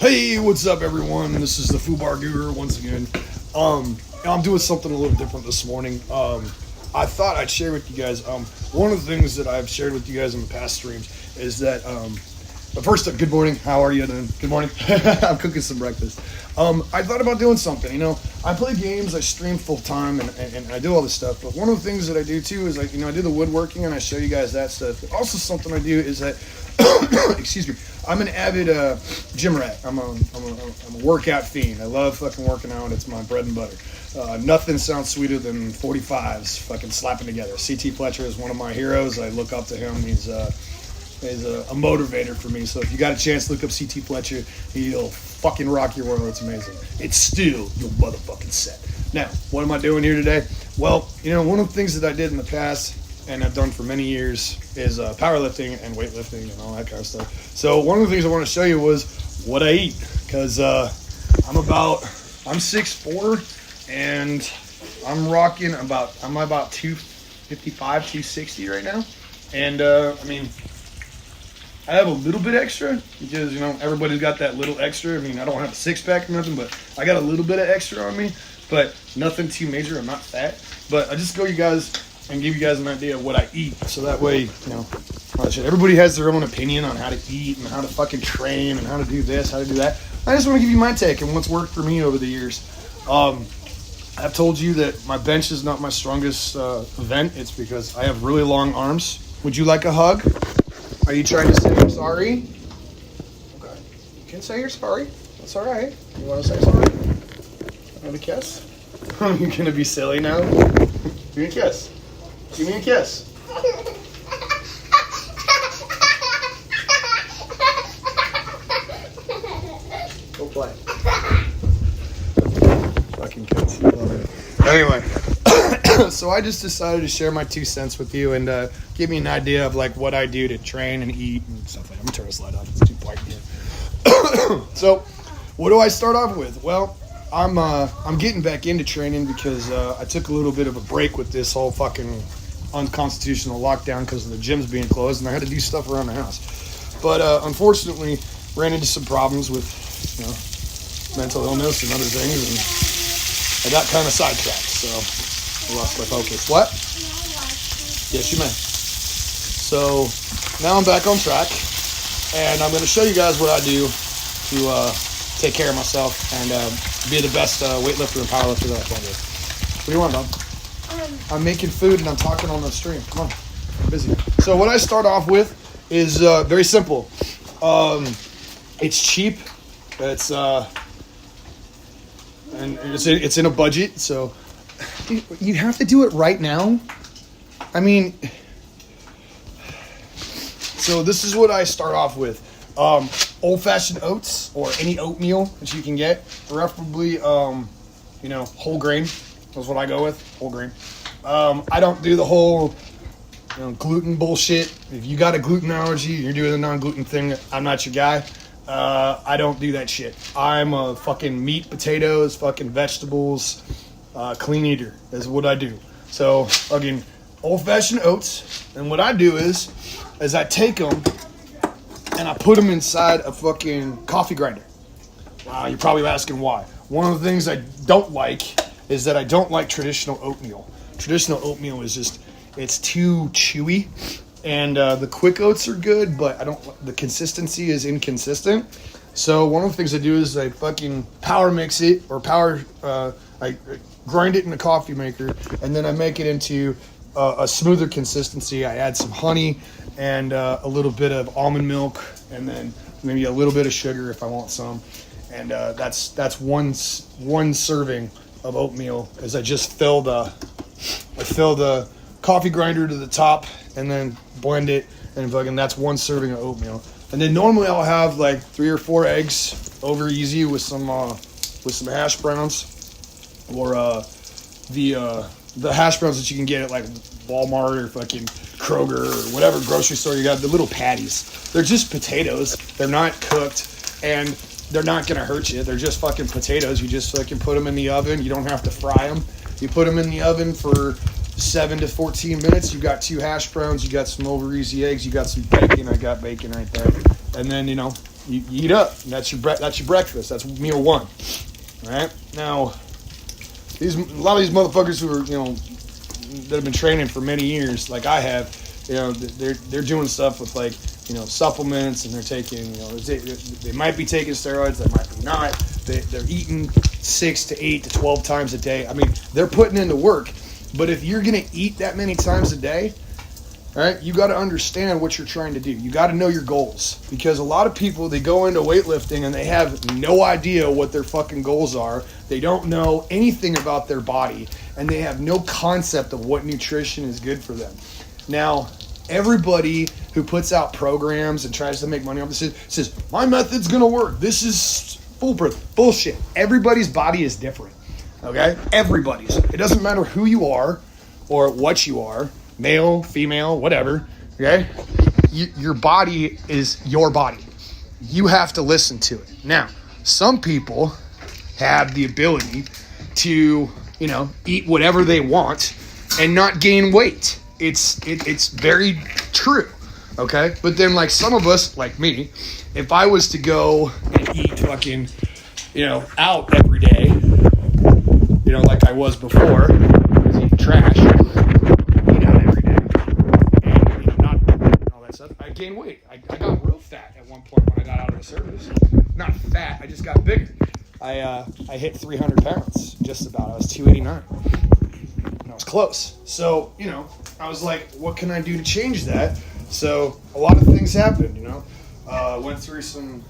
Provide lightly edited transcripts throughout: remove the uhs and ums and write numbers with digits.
Hey, what's up, everyone? This is the FxUxBAR Guru once again. I'm doing something a little different this morning. I thought I'd share with you guys. One of the things that I've shared with you guys in the past streams is that. But first, good morning. How are you doing? Good morning. I'm cooking some breakfast. I thought about doing something. You know, I play games, I stream full time, and I do all this stuff. But one of the things that I do too is I do the woodworking and I show you guys that stuff. But also, something I do is that, excuse me, I'm an avid gym rat. I'm a workout fiend. I love fucking working out. It's my bread and butter. Nothing sounds sweeter than 45s fucking slapping together. CT Fletcher is one of my heroes. I look up to him. He's a motivator for me. So if you got a chance, look up CT Fletcher. He'll fucking rock your world. It's amazing. It's still your motherfucking set. Now, what am I doing here today? Well, one of the things that I did in the past and I've done for many years is powerlifting and weightlifting and all that kind of stuff. So one of the things I want to show you was what I eat, because I'm 6'4", and I'm about 255, 260 right now. And I have a little bit extra because, everybody's got that little extra. I mean, I don't have a six-pack or nothing, but I got a little bit of extra on me, but nothing too major. I'm not fat. But I just go you guys and give you guys an idea of what I eat. So that way, everybody has their own opinion on how to eat and how to fucking train and how to do this, how to do that. I just want to give you my take and what's worked for me over the years. I've told you that my bench is not my strongest event. It's because I have really long arms. Would you like a hug? Are you trying to say you're sorry? Okay. You can say you're sorry. That's all right. You want to say sorry? Want to kiss? You're going to be silly now? Give me a kiss. Give me a kiss. Go play. Fucking kids. Love it. Anyway. So I just decided to share my 2 cents with you and give me an idea of like what I do to train and eat and stuff like that. I'm gonna turn this light off. It's too bright here. So what do I start off with? Well, I'm getting back into training because I took a little bit of a break with this whole fucking unconstitutional lockdown because of the gyms being closed, and I had to do stuff around the house. But unfortunately, ran into some problems with mental illness and other things, and I got kind of sidetracked. So I lost my focus. What? Yes, you may. So now I'm back on track, and I'm going to show you guys what I do to take care of myself and be the best weightlifter and powerlifter that I can be. What do you want, dog? I'm making food and I'm talking on the stream. Come on, I'm busy. So what I start off with is very simple. It's cheap. It's and it's in a budget. So you have to do it right now. I mean, so this is what I start off with. Old-fashioned oats or any oatmeal that you can get, preferably, whole grain. That's what I go with, whole grain. I don't do the whole, gluten bullshit. If you got a gluten allergy, you're doing the non-gluten thing, I'm not your guy. I don't do that shit. I'm a fucking meat, potatoes, fucking vegetables, clean eater is what I do. So, again, old-fashioned oats, and what I do is I take them and I put them inside a fucking coffee grinder. Wow, you're probably asking why. One of the things I don't like is that I don't like traditional oatmeal. Traditional oatmeal is it's too chewy, and the quick oats are good, but the consistency is inconsistent. So one of the things I do is I fucking power mix it, or I grind it in a coffee maker, and then I make it into a smoother consistency. I add some honey and a little bit of almond milk, and then maybe a little bit of sugar if I want some. And that's one serving of oatmeal, as I just fill the coffee grinder to the top and then blend it, and fucking that's one serving of oatmeal. And then normally I'll have like 3 or 4 eggs over easy with some hash browns, or the hash browns that you can get at like Walmart or fucking Kroger or whatever grocery store you got, the little patties. They're just potatoes. They're not cooked, and they're not going to hurt you. They're just fucking potatoes. You just fucking put them in the oven. You don't have to fry them. You put them in the oven for 7 to 14 minutes. You got 2 hash browns. You got some over easy eggs. You got some bacon. I got bacon right there. And then, you eat up. That's your breakfast. That's meal one. All right. Now, a lot of these motherfuckers who are, that have been training for many years, like I have, they're doing stuff with like, supplements, and they're taking, they might be taking steroids, they might be not. They're eating 6 to 8 to 12 times a day. I mean, they're putting into work. But if you're gonna eat that many times a day, all right, you got to understand what you're trying to do. You got to know your goals, because a lot of people, they go into weightlifting and they have no idea what their fucking goals are. They don't know anything about their body, and they have no concept of what nutrition is good for them. Now, everybody who puts out programs and tries to make money off this says, my method's going to work. This is foolproof. Bullshit. Everybody's body is different, okay? Everybody's. It doesn't matter who you are or what you are. Male, female, whatever, okay? Your body is your body. You have to listen to it. Now, some people have the ability to, eat whatever they want and not gain weight. It's very true, okay? But then, like, some of us, like me, if I was to go and eat fucking, out every day, like I was before, I was eating trash, I gained weight. I got real fat at one point when I got out of the service. Not fat, I just got bigger. I hit 300 pounds, just about. I was 289. And I was close. So, I was like, what can I do to change that? So, a lot of things happened, went through some,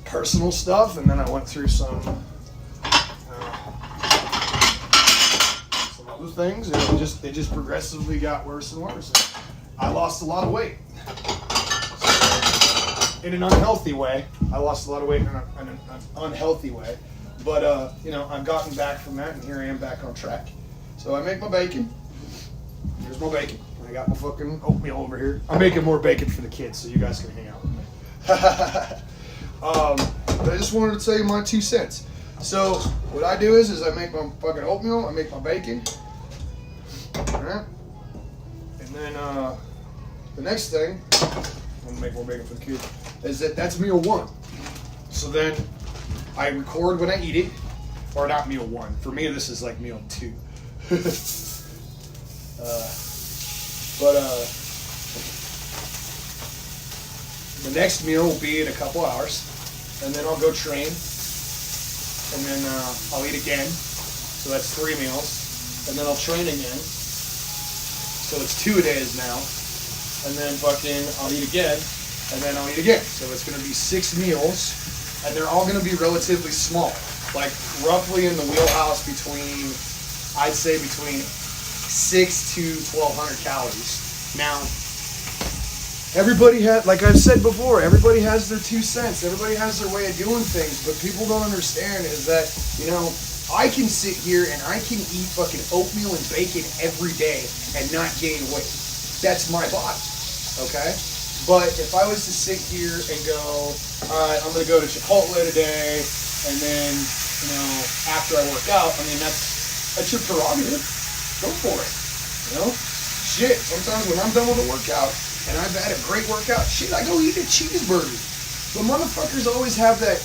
personal stuff, and then I went through some other things, and they just progressively got worse and worse. I lost a lot of weight. In an unhealthy way. I lost a lot of weight in an unhealthy way. But, I've gotten back from that, and here I am back on track. So I make my bacon. Here's my bacon. I got my fucking oatmeal over here. I'm making more bacon for the kids so you guys can hang out with me. But I just wanted to tell you my 2 cents. So what I do is I make my fucking oatmeal, I make my bacon. Alright? And then the next thing, I'm gonna make more bacon for the kids, is that's meal one. So then I record when I eat it, or not meal one. For me, this is like meal 2. The next meal will be in a couple hours, and then I'll go train, and then I'll eat again. So that's 3 meals, and then I'll train again. So it's 2 days now, and then I'll eat again, and then I'll eat again. So it's going to be 6 meals, and they're all going to be relatively small, like roughly in the wheelhouse I'd say between 6 to 1,200 calories. Now, everybody like I've said before, everybody has their 2 cents. Everybody has their way of doing things, but people don't understand is that, I can sit here and I can eat fucking oatmeal and bacon every day and not gain weight. That's my body, okay? But if I was to sit here and go, all right, I'm going to go to Chipotle today, and then, after I work out, that's your prerogative. Go for it, Shit, sometimes when I'm done with a workout and I've had a great workout, shit, I go eat a cheeseburger. But motherfuckers always have that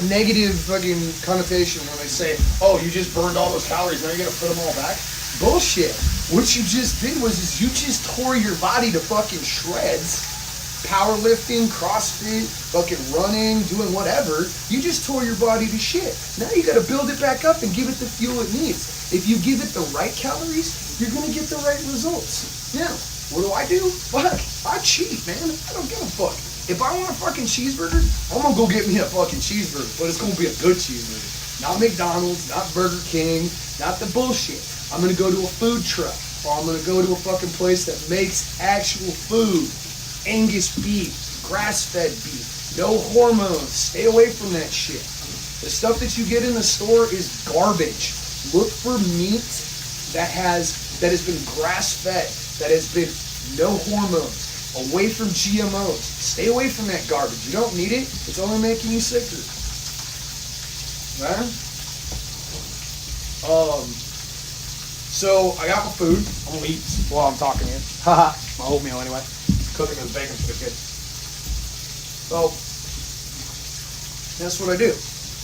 negative fucking connotation when they say, oh, you just burned all those calories, now you're going to put them all back? Bullshit. What you just did was you just tore your body to fucking shreds. Powerlifting, CrossFit, fucking running, doing whatever. You just tore your body to shit. Now you got to build it back up and give it the fuel it needs. If you give it the right calories, you're going to get the right results. Now, what do? Fuck, I cheat, man. I don't give a fuck. If I want a fucking cheeseburger, I'm going to go get me a fucking cheeseburger. But it's going to be a good cheeseburger. Not McDonald's, not Burger King, not the bullshit. I'm going to go to a food truck. Or I'm going to go to a fucking place that makes actual food. Angus beef, grass-fed beef, no hormones. Stay away from that shit. The stuff that you get in the store is garbage. Look for meat that has been grass-fed, that has been no hormones. Away from GMOs. Stay away from that garbage. You don't need it. It's only making you sicker. Right? So I got my food. I'm gonna eat while I'm talking here. Haha. My oatmeal anyway. Cooking the bacon for the kids. So that's what I do.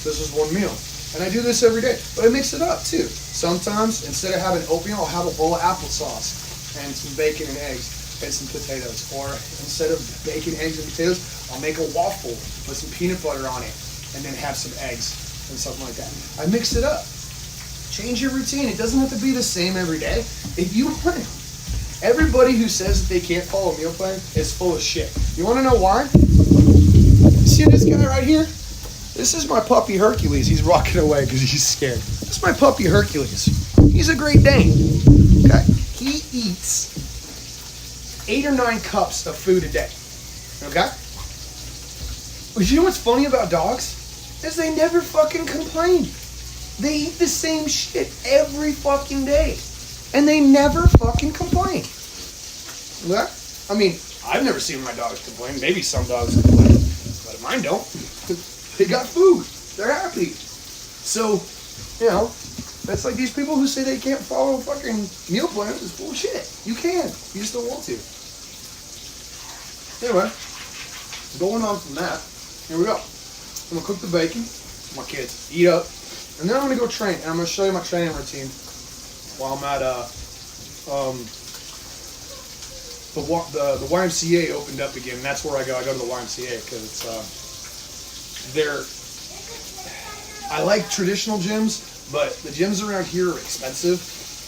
This is one meal. And I do this every day. But I mix it up too. Sometimes, instead of having oatmeal, I'll have a bowl of applesauce and some bacon and eggs and some potatoes. Or instead of bacon, eggs, and potatoes, I'll make a waffle with some peanut butter on it and then have some eggs and something like that. I mix it up. Change your routine. It doesn't have to be the same every day. If you want, everybody who says that they can't follow a meal plan is full of shit. You want to know why? See this guy right here? This is my puppy Hercules. He's rocking away because he's scared. This is my puppy Hercules. He's a Great Dane. Okay? He eats 8 or 9 cups of food a day. Okay? But you know what's funny about dogs? Is they never fucking complain. They eat the same shit every fucking day. And they never fucking complain. Okay? I mean, I've never seen my dogs complain. Maybe some dogs complain. But mine don't. They got food. They're happy. So, you know, that's like these people who say they can't follow a fucking meal plan is bullshit. You can. You just don't want to. Anyway, going on from that, here we go. I'm going to cook the bacon for my kids. Eat up. And then I'm going to go train. And I'm going to show you my training routine while I'm at the YMCA opened up again. And that's where I go. I go to the YMCA because it's I like traditional gyms, but the gyms around here are expensive,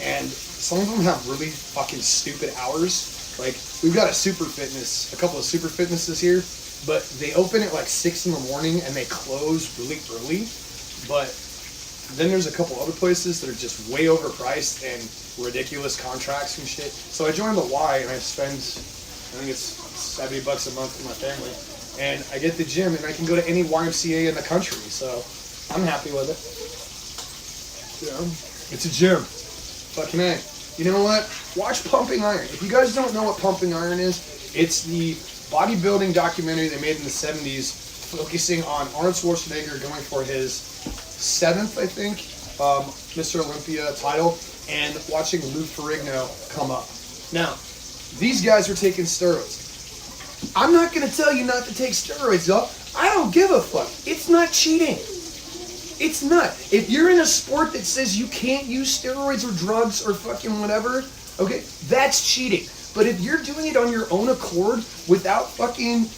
and some of them have really fucking stupid hours. Like, we've got a couple of super fitnesses here, but they open at like 6 in the morning and they close really early. But then there's a couple other places that are just way overpriced and ridiculous contracts and shit. So I joined the Y and I spend, I think it's $70 a month for my family. And I get the gym, and I can go to any YMCA in the country, so I'm happy with it. Yeah, it's a gym. Fucking A. You know what? Watch Pumping Iron. If you guys don't know what Pumping Iron is, it's the bodybuilding documentary they made in the 70s, focusing on Arnold Schwarzenegger going for his 7th, I think, Mr. Olympia title, and watching Lou Ferrigno come up. Now, these guys are taking steroids. I'm not going to tell you not to take steroids, y'all. I don't give a fuck. It's not cheating. It's not. If you're in a sport that says you can't use steroids or drugs or fucking whatever, okay, that's cheating. But if you're doing it on your own accord without fucking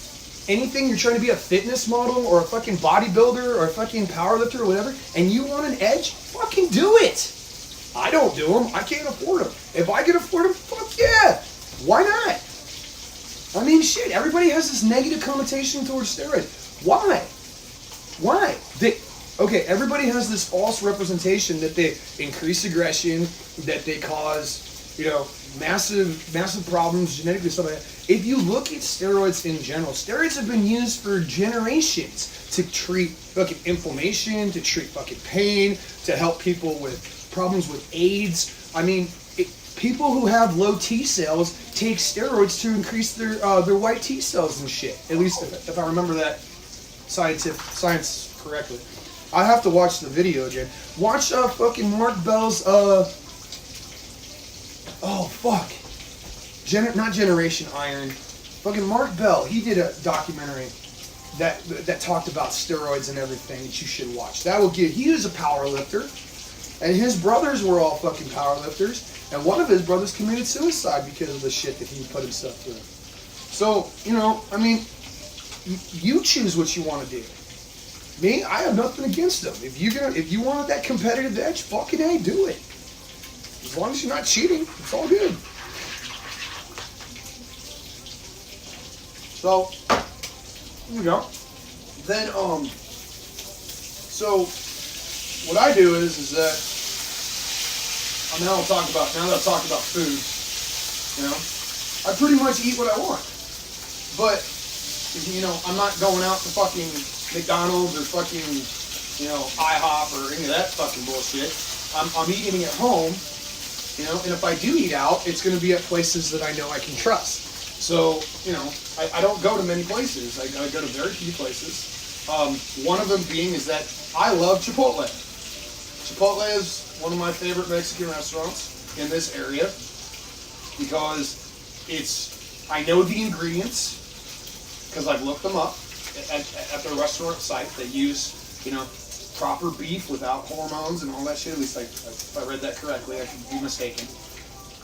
anything, you're trying to be a fitness model or a fucking bodybuilder or a fucking powerlifter or whatever, and you want an edge, fucking do it. I don't do them. I can't afford them. If I can afford them, fuck yeah. Why not? I mean, shit, everybody has this negative connotation towards steroids. Why? Why? Okay, everybody has this false representation that they increase aggression, that they cause, you know, massive problems, genetically, stuff like that. If you look at steroids in general, steroids have been used for generations to treat fucking inflammation, to treat fucking pain, to help people with problems with AIDS. I mean, people who have low T cells take steroids to increase their white T cells and shit. At least if I remember that science correctly. I have to watch the video again. Watch fucking Mark Bell's not Generation Iron. Fucking Mark Bell. He did a documentary that talked about steroids and everything that you should watch. He was a power lifter, and his brothers were all fucking power lifters. And one of his brothers committed suicide because of the shit that he put himself through. So, you know, I mean, you choose what you want to do. Me, I have nothing against them. If you want that competitive edge, fucking A, do it. As long as you're not cheating, it's all good. So, here we go. Then, so what I do is that now that I'll talk about food, you know, I pretty much eat what I want. But, you know, I'm not going out to fucking McDonald's or fucking, you know, IHOP or any of that fucking bullshit. I'm eating at home, you know, and if I do eat out, it's going to be at places that I know I can trust. So, you know, I don't go to many places. I go to very few places. One of them being is that I love Chipotle. Chipotle is one of my favorite Mexican restaurants in this area because I know the ingredients because I've looked them up, at their restaurant site, they use, you know, proper beef without hormones and all that shit. At least if I read that correctly, I could be mistaken.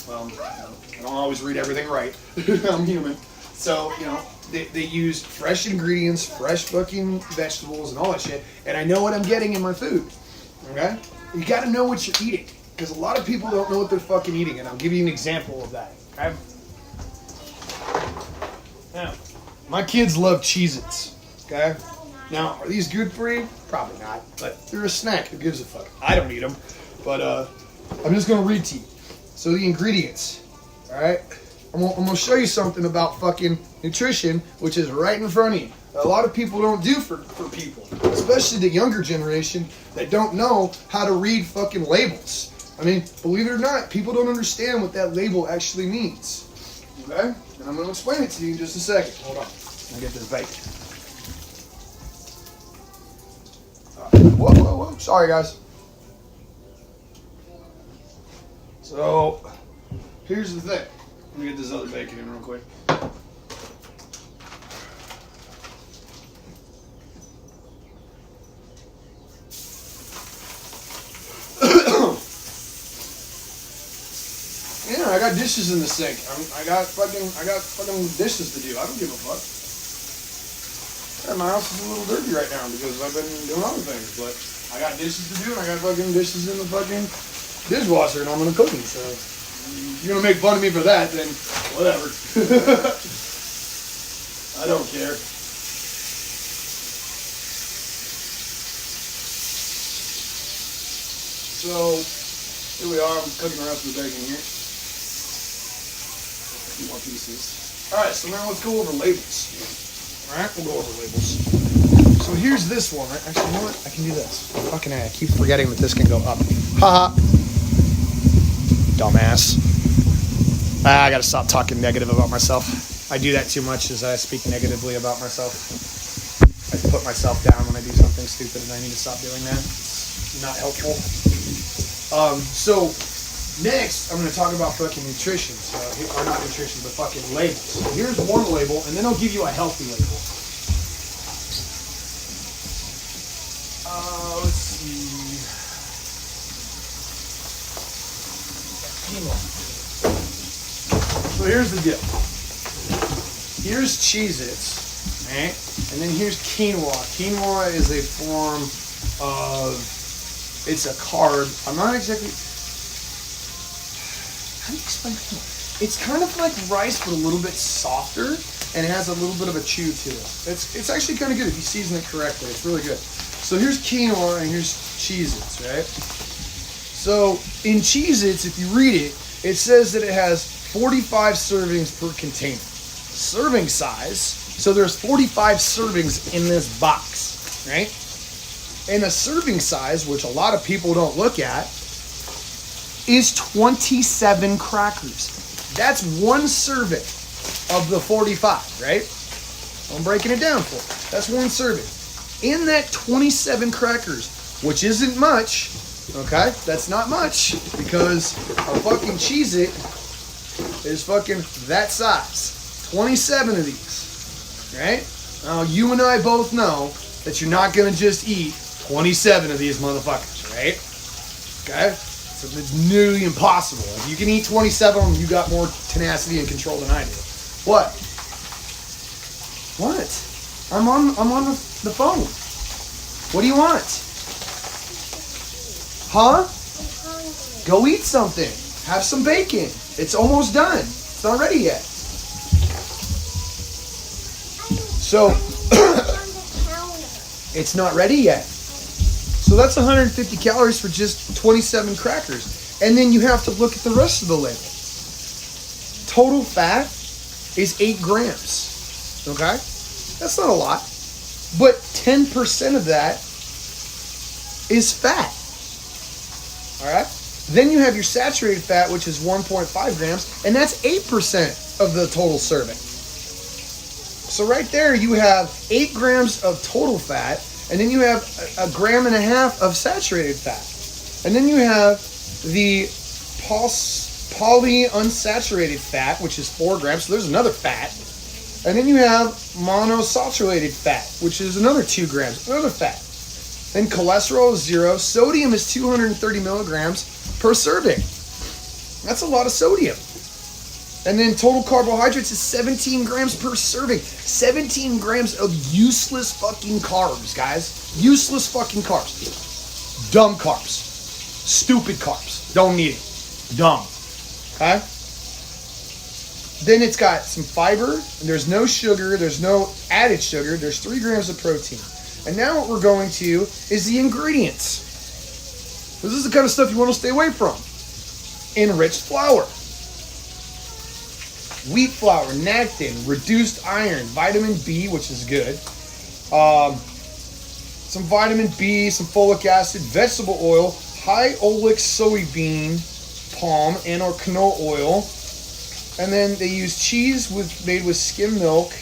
Well, I don't always read everything right. I'm human. So, you know, they use fresh ingredients, fresh fucking vegetables and all that shit. And I know what I'm getting in my food. Okay? You gotta know what you're eating. Because a lot of people don't know what they're fucking eating. And I'll give you an example of that. Okay? Now, my kids love Cheez-Its. Okay? Now, are these good for you? Probably not. But they're a snack. Who gives a fuck? I don't eat them. But I'm just gonna read to you. So the ingredients, all right? I'm gonna show you something about fucking nutrition, which is right in front of you. A lot of people don't do for people, especially the younger generation that don't know how to read fucking labels. I mean, believe it or not, people don't understand what that label actually means. Okay? And I'm gonna explain it to you in just a second. Hold on. I'll get this bacon. Whoa. Sorry, guys. So, here's the thing. Let me get this other bacon in real quick. Yeah, I got dishes in the sink. I got fucking dishes to do. I don't give a fuck. Yeah, my house is a little dirty right now because I've been doing other things, but I got dishes to do and I got fucking dishes in the fucking dishwasher and I'm gonna cook them, so if you're gonna make fun of me for that, then whatever. I don't care. So here we are, I'm cooking the rest of the bacon here. A few more pieces. Alright, so now let's go over labels. Alright, we'll go over labels. So here's this one, right? Actually, you know what? I can do this. Fucking A, I keep forgetting that this can go up. Haha. Dumbass. I gotta stop talking negative about myself. I do that too much as I speak negatively about myself. I put myself down when I do something stupid and I need to stop doing that. It's not helpful. So next I'm gonna talk about fucking nutrition. So, or not nutrition, but fucking labels. So here's one label and then I'll give you a healthy label. Let's see. So here's the deal. Here's Cheez-Its, right? And then here's quinoa. Quinoa is a form of, it's a carb. I'm not exactly, how do you explain quinoa? It's kind of like rice, but a little bit softer, and it has a little bit of a chew to it. It's actually kind of good if you season it correctly. It's really good. So here's quinoa and here's Cheez-Its, right? So in Cheez-Its, if you read it, it says that it has 45 servings per container. Serving size, so there's 45 servings in this box, right? And a serving size, which a lot of people don't look at, is 27 crackers. That's one serving of the 45, right? I'm breaking it down for you. That's one serving. In that 27 crackers, which isn't much, okay? That's not much because a fucking Cheez-It is fucking that size. 27 of these, right? Now, you and I both know that you're not going to just eat 27 of these motherfuckers, right? Okay? So it's nearly impossible. If you can eat 27 of them, you got more tenacity and control than I do. What? What? I'm on the phone. What do you want? Huh? Go eat something. Have some bacon. It's almost done. It's not ready yet. So, it's not ready yet. So that's 150 calories for just 27 crackers. And then you have to look at the rest of the label. Total fat is 8 grams. Okay? That's not a lot. But 10% of that is fat. Alright? Then you have your saturated fat, which is 1.5 grams, and that's 8% of the total serving. So right there you have 8 grams of total fat, and then you have a gram and a half of saturated fat. And then you have the polyunsaturated fat, which is 4 grams, so there's another fat. And then you have monosaturated fat, which is another 2 grams, another fat. Then cholesterol is 0. Sodium is 230 milligrams per serving. That's a lot of sodium. And then total carbohydrates is 17 grams per serving. 17 grams of useless fucking carbs, guys. Useless fucking carbs. Dumb carbs. Stupid carbs. Don't need it. Dumb. Okay? Then it's got some fiber. And there's no sugar. There's no added sugar. There's 3 grams of protein. And now what we're going to is the ingredients. This is the kind of stuff you want to stay away from. Enriched flour. Wheat flour, nectin, reduced iron, vitamin B, which is good. Some vitamin B, some folic acid, vegetable oil, high oleic soybean, palm, and or canola oil. And then they use cheese made with skim milk,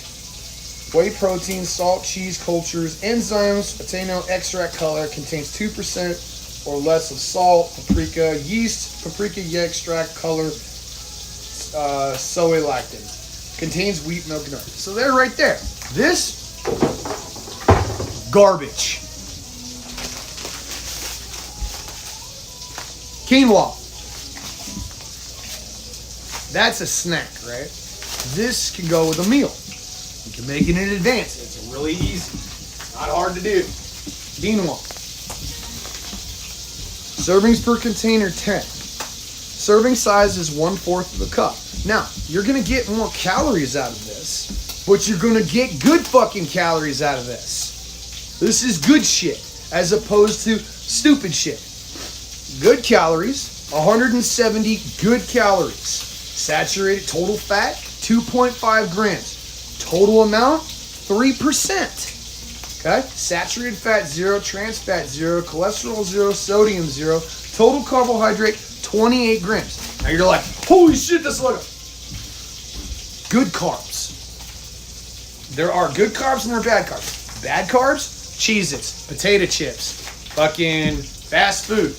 whey protein, salt, cheese cultures, enzymes, attenuate extract color, contains 2% or less of salt, paprika, yeast, paprika extract color, soy lactin. Contains wheat, milk, and oil. So they're right there. This, garbage. Quinoa. That's a snack, right? This can go with a meal. You can make it in advance. It's really easy. Not hard to do. Quinoa. Servings per container, 10. Serving size is 1/4 of a cup. Now, you're going to get more calories out of this, but you're going to get good fucking calories out of this. This is good shit, as opposed to stupid shit. Good calories, 170 good calories. Saturated total fat, 2.5 grams. Total amount, 3%. Okay? Saturated fat, 0. Trans fat, 0. Cholesterol, 0. Sodium, 0. Total carbohydrate, 28 grams. Now you're like, holy shit, that's like good carbs. There are good carbs and there are bad carbs. Bad carbs, Cheez-Its, potato chips, fucking fast food.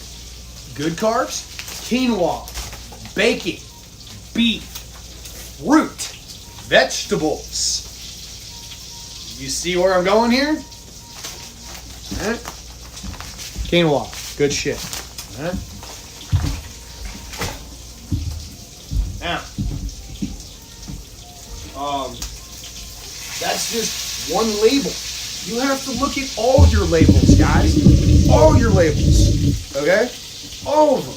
Good carbs, quinoa, bacon, beef, fruit, vegetables. You see where I'm going here? All right. Quinoa, good shit. All right. Now, that's just one label. You have to look at all your labels, guys. All your labels, okay? All of them.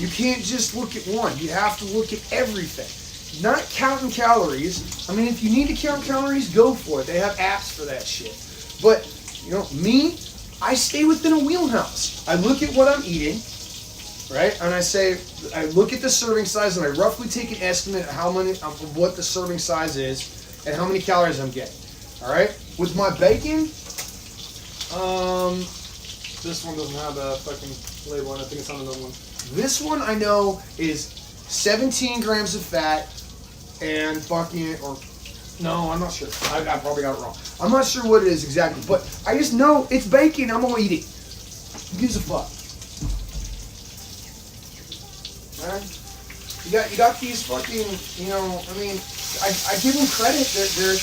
You can't just look at one. You have to look at everything. Not counting calories. I mean, if you need to count calories, go for it. They have apps for that shit. But, you know, me, I stay within a wheelhouse. I look at what I'm eating, right? And I look at the serving size and I roughly take an estimate of what the serving size is and how many calories I'm getting. All right? With my bacon, this one doesn't have a fucking label on it. I think it's on another one. This one I know is 17 grams of fat and fucking, or no, I'm not sure. I probably got it wrong. I'm not sure what it is exactly, but I just know it's bacon. I'm gonna eat it. Who gives a fuck? Alright? You got these fucking, you know, I mean, I give them credit. They're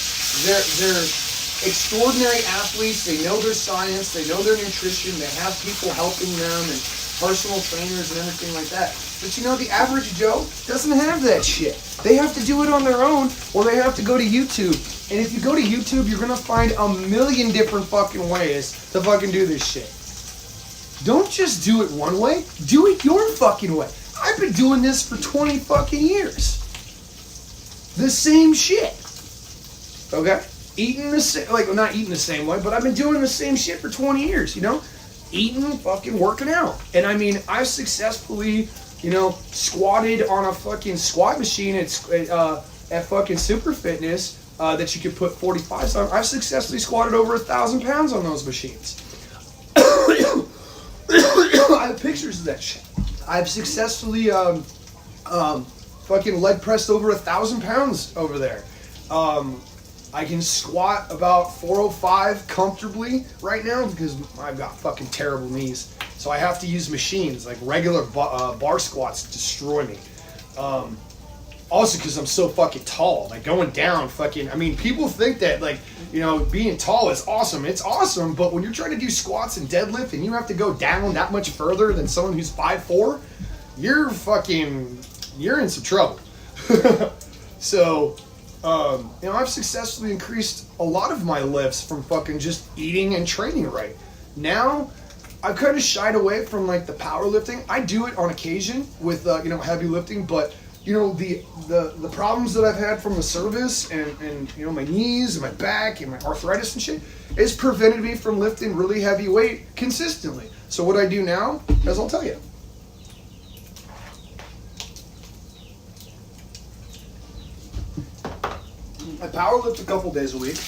extraordinary athletes. They know their science. They know their nutrition. They have people helping them and personal trainers and everything like that. But you know, the average Joe doesn't have that shit. They have to do it on their own, or they have to go to YouTube. And if you go to YouTube, you're gonna find a million different fucking ways to fucking do this shit. Don't just do it one way. Do it your fucking way. I've been doing this for 20 fucking years. The same shit. Okay? Eating the same, like, not eating the same way, but I've been doing the same shit for 20 years, you know? Eating, fucking working out. And I mean, I've successfully, you know, squatted on a fucking squat machine at fucking Super Fitness that you could put 45s on. I've successfully squatted over 1,000 pounds on those machines. I have pictures of that shit. I've successfully fucking leg pressed over 1,000 pounds over there. I can squat about 405 comfortably right now because I've got fucking terrible knees. So I have to use machines, like regular bar squats destroy me. Also, because I'm so fucking tall, like going down, fucking. I mean, people think that like, you know, being tall is awesome. It's awesome, but when you're trying to do squats and deadlift, and you have to go down that much further than someone who's 5'4", you're in some trouble. So, you know, I've successfully increased a lot of my lifts from fucking just eating and training right. Now, I've kind of shied away from like the powerlifting. I do it on occasion with you know, heavy lifting, but you know, the problems that I've had from the service and you know, my knees and my back and my arthritis and shit has prevented me from lifting really heavy weight consistently. So what I do now, as I'll tell you. I power lift a couple days a week.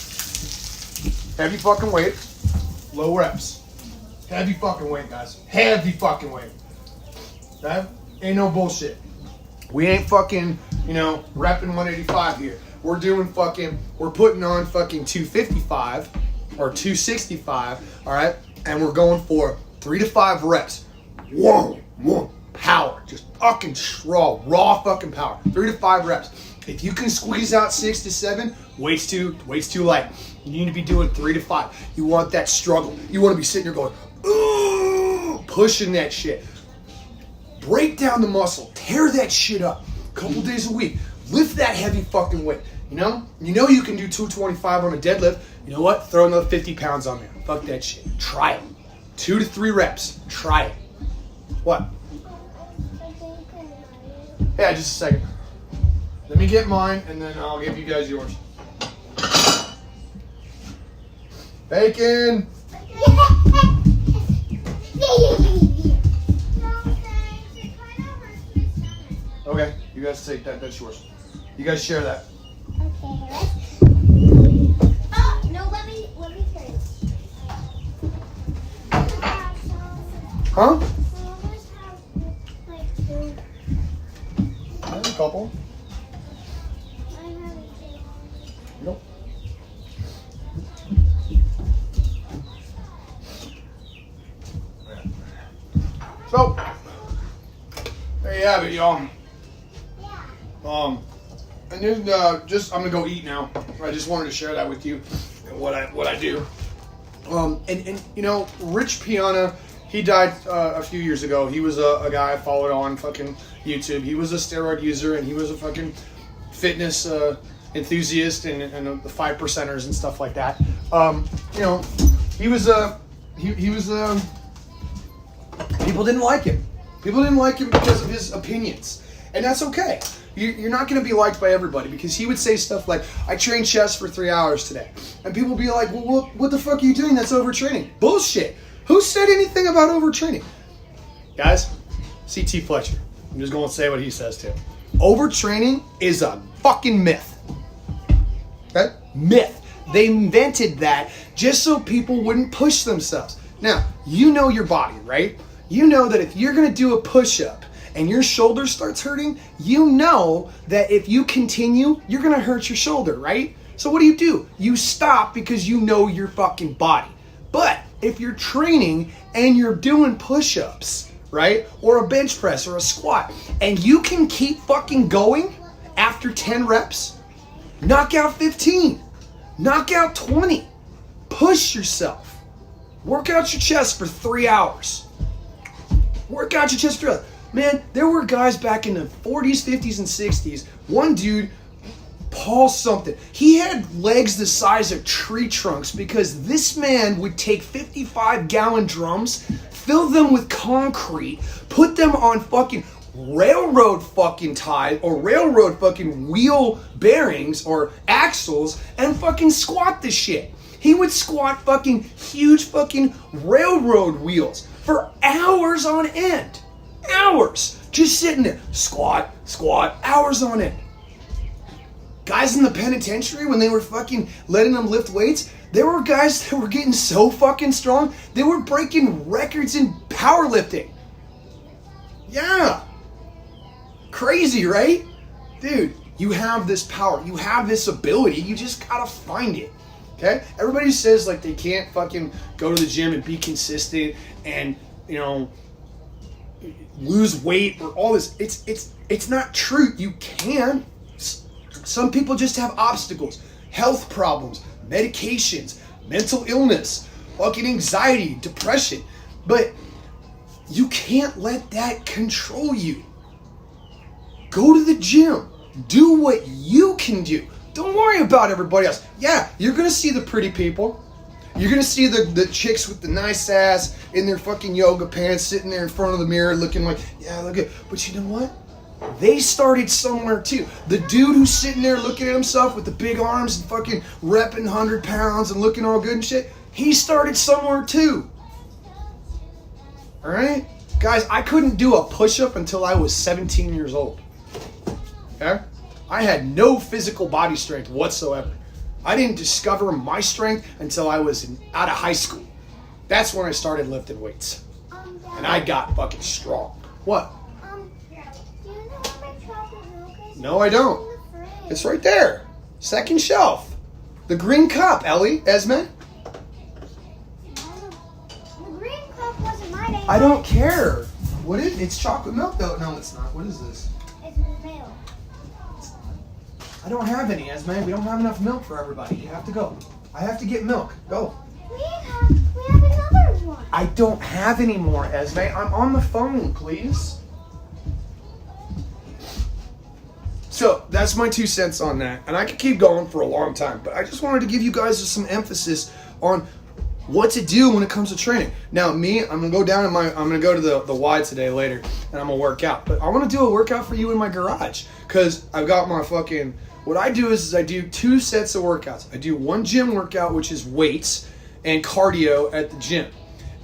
Heavy fucking weight, low reps. Heavy fucking weight, guys. Heavy fucking weight. Okay? Ain't no bullshit. We ain't fucking, you know, repping 185 here. We're putting on fucking 255 or 265, all right? And we're going for 3 to 5 reps. Whoa, power. Just fucking raw fucking power. 3 to 5 reps. If you can squeeze out 6 to 7, weight's too light. You need to be doing 3 to 5. You want that struggle. You want to be sitting there going, ooh, pushing that shit. Break down the muscle. Tear that shit up. A couple days a week. Lift that heavy fucking weight. You know you can do 225 on a deadlift. You know what? Throw another 50 pounds on there. Fuck that shit. Try it. 2 to 3 reps. Try it. What? Yeah, just a second. Let me get mine, and then I'll give you guys yours. Bacon! Okay, you guys take that. That's yours. You guys share that. Okay, let's... Oh, no, let me try this. Huh? So let's have, like, 2. I have a couple. I have a 2. Nope. So, there you have it, y'all. And then I'm gonna go eat now. I just wanted to share that with you and what I do. And you know, Rich Piana, he died a few years ago. He was a guy I followed on fucking YouTube. He was a steroid user and he was a fucking fitness enthusiast and the 5%ers and stuff like that. You know, he was people didn't like him. People didn't like him because of his opinions, and that's okay. You're not going to be liked by everybody, because he would say stuff like, I trained chest for 3 hours today. And people would be like, well, what the fuck are you doing? That's overtraining. Bullshit. Who said anything about overtraining? Guys, C.T. Fletcher. I'm just going to say what he says too. Overtraining is a fucking myth. Okay? Myth. They invented that just so people wouldn't push themselves. Now, you know your body, right? You know that if you're going to do a push-up, and your shoulder starts hurting, you know that if you continue, you're gonna hurt your shoulder, right? So what do? You stop because you know your fucking body. But if you're training and you're doing push-ups, right? Or a bench press or a squat, and you can keep fucking going after 10 reps, knock out 15, knock out 20, push yourself. Work out your chest for 3 hours. Work out your chest for 3 hours. Man, there were guys back in the 40s, 50s, and 60s. One dude, Paul something, he had legs the size of tree trunks because this man would take 55-gallon drums, fill them with concrete, put them on fucking railroad fucking ties or railroad fucking wheel bearings or axles and fucking squat the shit. He would squat fucking huge fucking railroad wheels for hours on end. Hours just sitting there, squat, hours on end. Guys in the penitentiary, when they were fucking letting them lift weights, there were guys that were getting so fucking strong, they were breaking records in powerlifting. Yeah. Crazy, right? Dude, you have this power, you have this ability, you just gotta find it. Okay? Everybody says like they can't fucking go to the gym and be consistent and, you know, lose weight or all this. It's not true. You can. Some people just have obstacles, health problems, medications, mental illness, fucking anxiety, depression. But you can't let that control you. Go to the gym. Do what you can do. Don't worry about everybody else. Yeah, you're going to see the pretty people. You're going to see the chicks with the nice ass in their fucking yoga pants sitting there in front of the mirror looking like, yeah, look good. But you know what? They started somewhere too. The dude who's sitting there looking at himself with the big arms and fucking repping 100 pounds and looking all good and shit, he started somewhere too. All right? Guys, I couldn't do a push-up until I was 17 years old. Okay? I had no physical body strength whatsoever. I didn't discover my strength until I was out of high school. That's when I started lifting weights. And I got fucking strong. What? Do you know where my chocolate milk is? No, I don't. In the fridge. It's right there. Second shelf. The green cup, Ellie, Esme. The green cup wasn't mine. I don't care. What is it's chocolate milk though? No, it's not. What is this? It's milk. I don't have any, Esme. We don't have enough milk for everybody. You have to go. I have to get milk. Go. We have another one. I don't have any more, Esme. I'm on the phone, please. So that's my 2 cents on that. And I could keep going for a long time, but I just wanted to give you guys some emphasis on what to do when it comes to training. Now, me, I'm gonna go down I'm gonna go to the Y today later, and I'm gonna work out. But I want to do a workout for you in my garage because I've got my fucking. What I do is I do 2 sets of workouts. I do one gym workout, which is weights and cardio at the gym,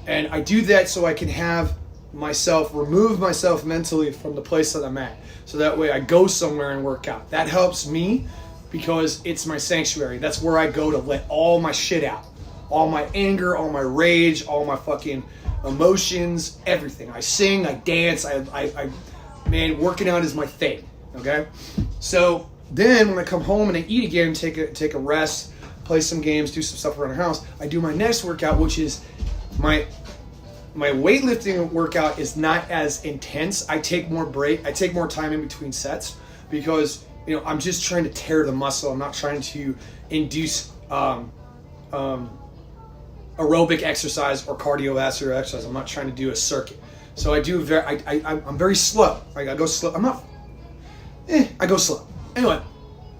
and I do that so I can have remove myself mentally from the place that I'm at. So that way I go somewhere and work out. That helps me because it's my sanctuary. That's where I go to let all my shit out. All my anger, all my rage, all my fucking emotions, everything. I sing, I dance, man, working out is my thing, okay? So then when I come home and I eat again, take a rest, play some games, do some stuff around the house, I do my next workout, which is my weightlifting workout is not as intense. I take more time in between sets because, you know, I'm just trying to tear the muscle. I'm not trying to induce aerobic exercise or cardiovascular exercise. I'm not trying to do a circuit. So I do I'm very slow. I go slow. I go slow. Anyway,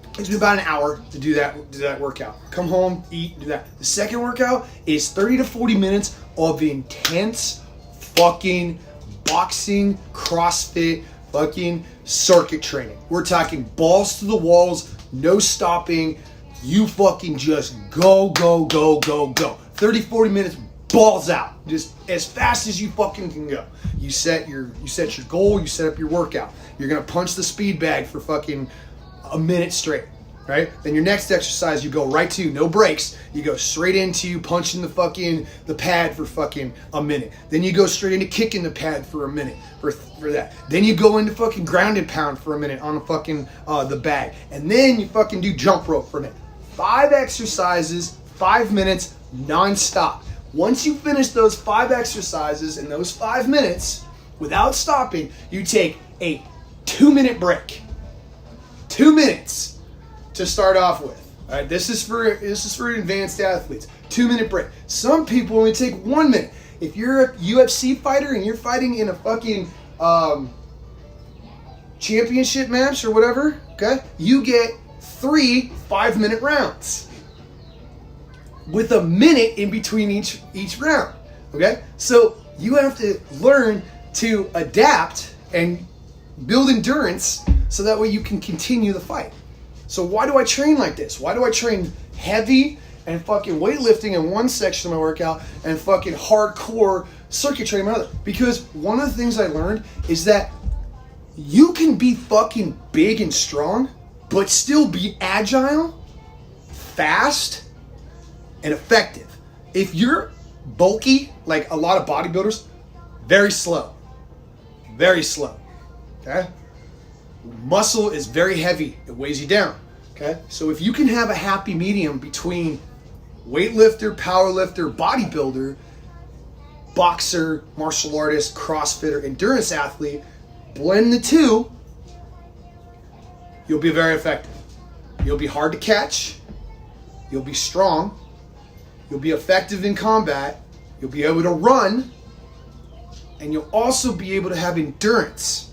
it takes me about an hour to do that workout. Come home, eat, do that. The second workout is 30 to 40 minutes of intense fucking boxing, CrossFit, fucking circuit training. We're talking balls to the walls, no stopping. You fucking just go, go, go, go, go. 30, 40 minutes, balls out. Just as fast as you fucking can go. You set your goal, you set up your workout. You're gonna punch the speed bag for fucking a minute straight, right? Then your next exercise, you go right to, no breaks. You go straight into punching the pad for fucking a minute. Then you go straight into kicking the pad for a minute for that. Then you go into fucking ground and pound for a minute on the fucking, the bag. And then you fucking do jump rope for a minute. 5 exercises, 5 minutes, non-stop. Once you finish those 5 exercises in those 5 minutes, without stopping, you take a 2-minute break. 2 minutes to start off with. All right, this is for advanced athletes. 2-minute break. Some people only take 1 minute. If you're a UFC fighter and you're fighting in a fucking championship match or whatever, okay, you get 3 5-minute rounds with a minute in between each round. Okay, so you have to learn to adapt and build endurance so that way you can continue the fight. So why do I train like this? Why do I train heavy and fucking weightlifting in one section of my workout and fucking hardcore circuit training in another? Because one of the things I learned is that you can be fucking big and strong, but still be agile, fast, and effective. If you're bulky, like a lot of bodybuilders, very slow. Very slow. Okay? Muscle is very heavy. It weighs you down. Okay? So if you can have a happy medium between weightlifter, powerlifter, bodybuilder, boxer, martial artist, CrossFitter, endurance athlete, blend the two, you'll be very effective. You'll be hard to catch. You'll be strong. You'll be effective in combat. You'll be able to run. And you'll also be able to have endurance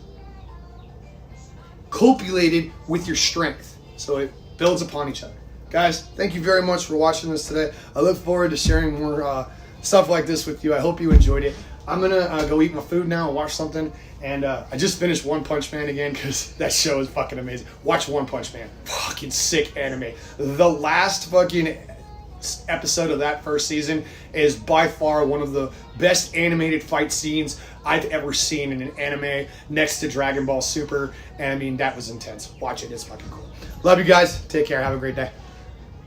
copulated with your strength. So it builds upon each other. Guys, thank you very much for watching this today. I look forward to sharing more stuff like this with you. I hope you enjoyed it. I'm going to go eat my food now and watch something. And I just finished One Punch Man again because that show is fucking amazing. Watch One Punch Man. Fucking sick anime. The last fucking episode of that first season is by far one of the best animated fight scenes I've ever seen in an anime, next to Dragon Ball Super. And I mean, that was intense. Watch it. It's fucking cool. Love you guys. Take care. Have a great day.